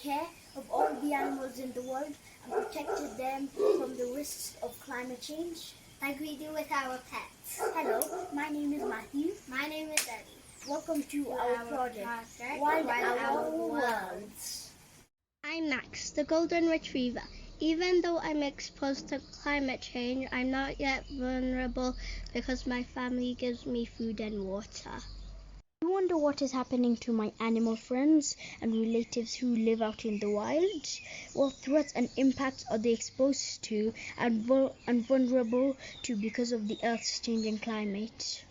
care of all the animals in the world and protected them from the risks of climate change, like we do with our pets. Hello, my name is Matthew. My name is Eddie. Welcome to our project, Wild Our Worlds. I'm Max, the golden retriever. Even though I'm exposed to climate change, I'm not yet vulnerable because my family gives me food and water. I wonder what is happening to my animal friends and relatives who live out in the wild. What threats and impacts are they exposed to and vulnerable to because of the Earth's changing climate?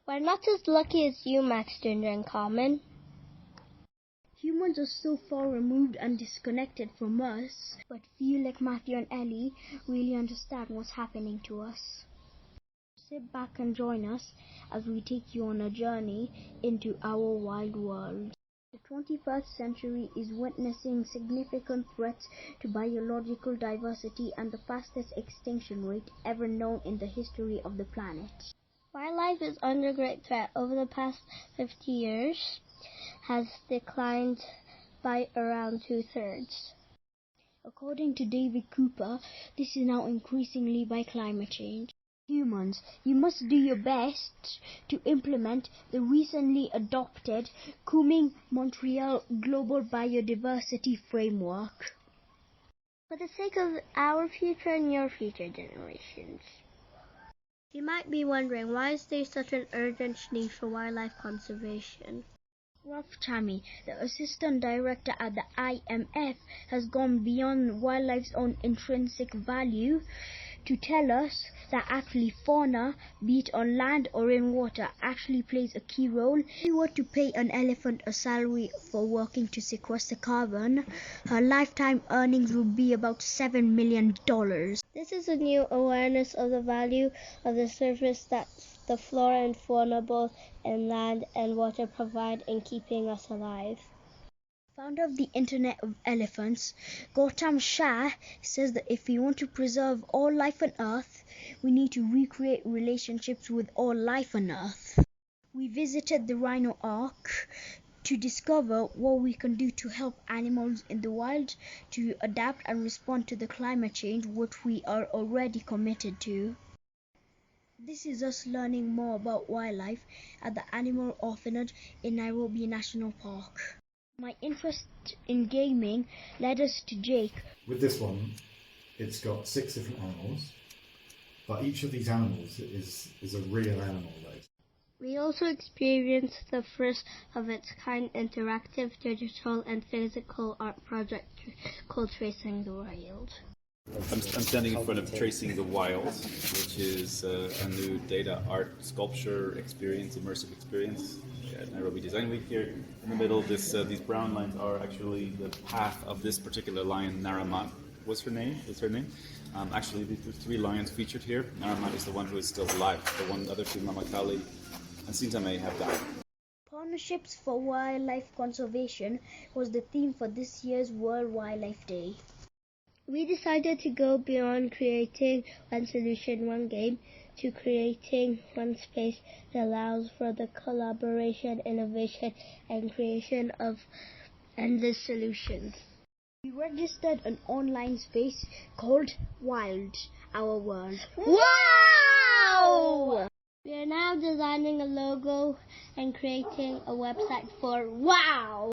We're not as lucky as you, Max, Ginger, and Carmen. Humans are so far removed and disconnected from us, but few like Matthew and Ellie really understand what's happening to us. Sit back and join us as we take you on a journey into our wild world. The 21st century is witnessing significant threats to biological diversity and the fastest extinction rate ever known in the history of the planet. Wildlife is under great threat. Over the past 50 years, has declined by around 2/3. According to David Cooper, this is now increasingly by climate change. Humans, you must do your best to implement the recently adopted Kunming-Montreal Global Biodiversity Framework. For the sake of our future and your future generations. You might be wondering, why is there such an urgent need for wildlife conservation? Ralph Chammy, the assistant director at the IMF, has gone beyond wildlife's own intrinsic value to tell us that actually fauna, be it on land or in water, actually plays a key role. If we were to pay an elephant a salary for working to sequester carbon, her lifetime earnings would be about $7 million. This is a new awareness of the value of the service that the flora and fauna both in land and water provide in keeping us alive. Founder of the Internet of Elephants, Gautam Shah, says that if we want to preserve all life on Earth, we need to recreate relationships with all life on Earth. We visited the Rhino Ark to discover what we can do to help animals in the wild to adapt and respond to the climate change which we are already committed to. This is us learning more about wildlife at the Animal Orphanage in Nairobi National Park. My interest in gaming led us to Jake. With this one, it's got 6 different animals, but each of these animals is a real animal, though. We also experienced the first of its kind interactive digital and physical art project called Tracing the Wild. I'm standing in front of Tracing the Wild, which is a new data art sculpture experience, immersive experience at Nairobi Design Week here. In the middle, these brown lines are actually the path of this particular lion, Naramat. What's her name? Actually, the 3 lions featured here. Naramat is the one who is still alive. The other 2, Mamakali and Sintame, have died. Partnerships for Wildlife Conservation was the theme for this year's World Wildlife Day. We decided to go beyond creating one solution, one game, to creating one space that allows for the collaboration, innovation, and creation of endless solutions. We registered an online space called Wild Our World. Wow! We are now designing a logo and creating a website for WOW!